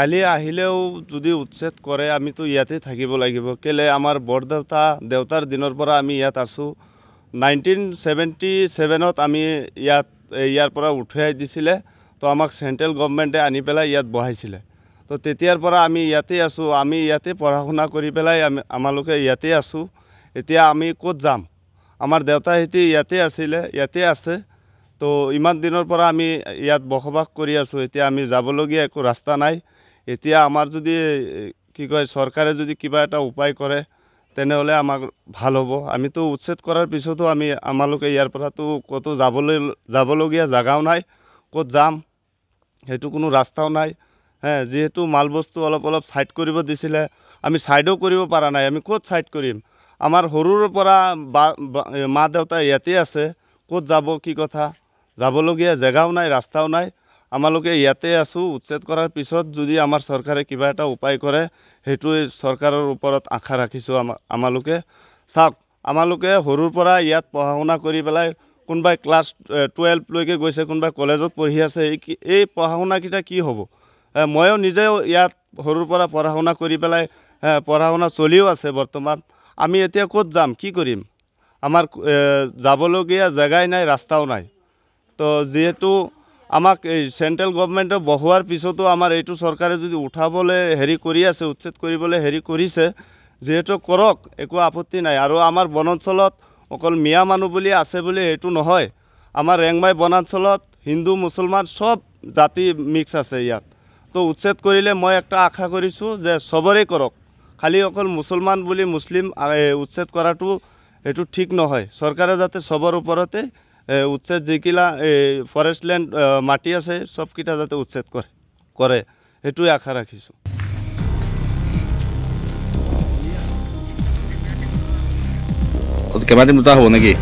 কালি আহিলেও যদি উচ্ছেদ কৰে আমিতো ইয়াতে থাকিব লাগিব কেলে আমাৰ দেউতাৰ দিনৰ পৰা আমি ইয়াত আছোঁ 1977ত আমি ইয়াৰ পৰা উঠাই দিছিলে তো আমাক সেন্ট্ৰেল গভৰ্নমেণ্টে আনি পেলাই ইয়াত বহাইছিলে তো তেতিয়াৰ পৰা আমি ইয়াতে আছোঁ আমি ইয়াতে পঢ়া শুনা কৰি পেলাই আমালোকে ইয়াতে আছোঁ এতিয়া আমি ক'ত যাম আমাৰ দেউতাহেঁতি ইয়াতে আছিলে ইয়াতে আছে তো ইমান দিনৰ পৰা আমি ইয়াত বসবাস কৰি আছোঁ এতিয়া আমি যাবলগীয়া একো ৰাস্তা নাই এতিয়া আমাৰ যদি কি কয় চৰকাৰে যদি কিবা এটা উপায় কৰে তেনেহ'লে আমাক ভাল হ'ব আমিতো উচ্ছেদ কৰাৰ পিছতো আমালোকে ইয়াৰ পৰাতো ক'তো যাবলগীয়া জাগাও নাই ক'ত যাম সেইটো কোনো ৰাস্তাও নাই যেহেতু মালবস্তু অলপ সাইড কৰিব দিছিলে আমি সাইডও কৰিব পৰা নাই আমি ক'ত সাইড কৰিম আমাৰ সৰুৰ পৰা মা দেউতা ইয়াতে আছে ক'ত যাব কি কথা যাবলগীয়া জেগাও নাই ৰাস্তাও নাই আমালোকে ইয়াতে আছোঁ উচ্ছেদ কৰাৰ পিছত যদি আমাৰ চৰকাৰে কিবা এটা উপায় কৰে সেইটোৱে চৰকাৰৰ ওপৰত আশা ৰাখিছোঁ আমালোকে চাওক আমালোকে সৰুৰ পৰা ইয়াত পঢ়া শুনা কৰি পেলাই কোনোবাই ক্লাছ 12 লৈকে গৈছে কোনোবাই কলেজত পঢ়ি আছে এই পঢ়া শুনাকেইটা কি হ'ব ময়ো নিজেও ইয়াত সৰুৰ পৰা পঢ়া শুনা কৰি পেলাই পঢ়া শুনা চলিও আছে বৰ্তমান আমি এতিয়া ক'ত যাম কি কৰিম আমাৰ যাবলগীয়া জেগাই নাই ৰাস্তাও নাই তো যেহেতু আমাক এই সেন্ট্ৰেল গভৰ্নমেণ্টে বহোৱাৰ পিছতো আমাৰ এইটো চৰকাৰে যদি উঠাবলৈ কৰি আছে উচ্ছেদ কৰিবলৈ কৰিছে যেহেতু কৰক একো আপত্তি নাই আৰু আমাৰ বনাঞ্চলত অকল মিয়া মানুহ বুলি আছে বুলি এইটো নহয় আমাৰ ৰেংমাই বনাঞ্চলত হিন্দু মুছলমান সব জাতি মিক্স আছে ইয়াত তো উচ্ছেদ কৰিলে মই একটা আশা কৰিছোঁ যে সবৰে কৰক খালি অকল মুছলমান বুলি মুছলিম উচ্ছেদ কৰাটো এইটো ঠিক নহয় চৰকাৰে যাতে সবৰ ওপৰতে উচ্ছেদ যিকিলা ফৰেষ্ট ল্যান্ড মাটি আছে সবকিটা যাতে উচ্ছেদ কৰে সেইটোৱে আশা ৰাখিছোঁ কেইমাদিন দুটা হ'ব নেকি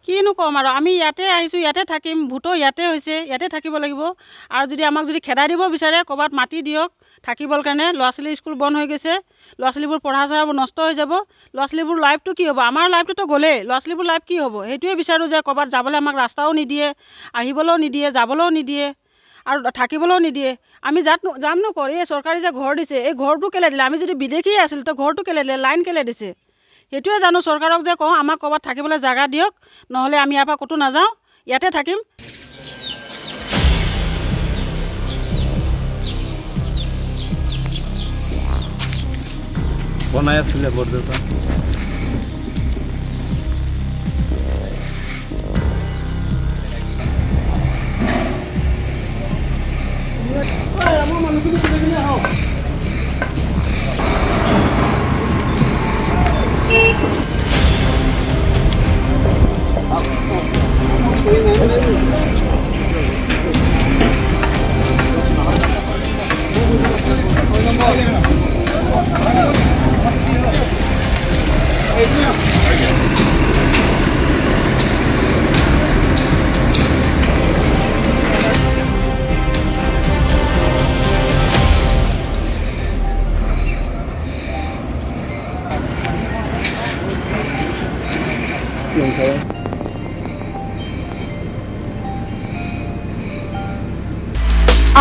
কিনো কম আৰু আমি ইয়াতে আহিছোঁ ইয়াতে থাকিম ভোটো ইয়াতে হৈছে ইয়াতে থাকিব লাগিব আৰু যদি আমাক যদি খেদাই দিব বিচাৰে ক'ৰবাত মাটি দিয়ক থাকিবৰ কাৰণে ল'ৰা ছোৱালী স্কুল বন্ধ হৈ গৈছে ল'ৰা ছোৱালীবোৰ পঢ়া চঢ়াবোৰ নষ্ট হৈ যাব ল'ৰা ছোৱালীবোৰ লাইফটো কি হ'ব আমাৰ লাইফটোতো গ'লেই ল'ৰা ছোৱালীবোৰ লাইফ কি হ'ব সেইটোৱে বিচাৰোঁ যে ক'ৰবাত যাবলৈ আমাক ৰাস্তাও নিদিয়ে আহিবলৈও নিদিয়ে যাবলৈও নিদিয়ে আৰু থাকিবলৈও নিদিয়ে আমি যাম নকৰি এই চৰকাৰে যে ঘৰ দিছে এই ঘৰটো কেলৈ দিলে আমি যদি বিদেশী আছিল তো ঘৰটো কেলৈ দিলে লাইন কেলৈ দিছে সেইটোৱে জানো চৰকাৰক যে কওঁ আমাক ক'ৰবাত থাকিবলৈ জাগা দিয়ক নহ'লে আমি ইয়াৰ পৰা ক'তো নাযাওঁ ইয়াতে থাকিম বনাই আছিলে বৰদেউতা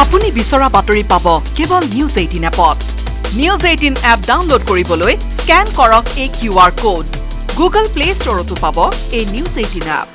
আপুনি বিচৰা বাতৰি পাব কেৱল নিউজ 18 এপত নিউজ 18 এপ ডাউনলোড কৰিবলৈ স্ক্যান কৰক এই QR কোড গুগল প্লে ষ্টৰতো পাব এই নিউজ 18 এপ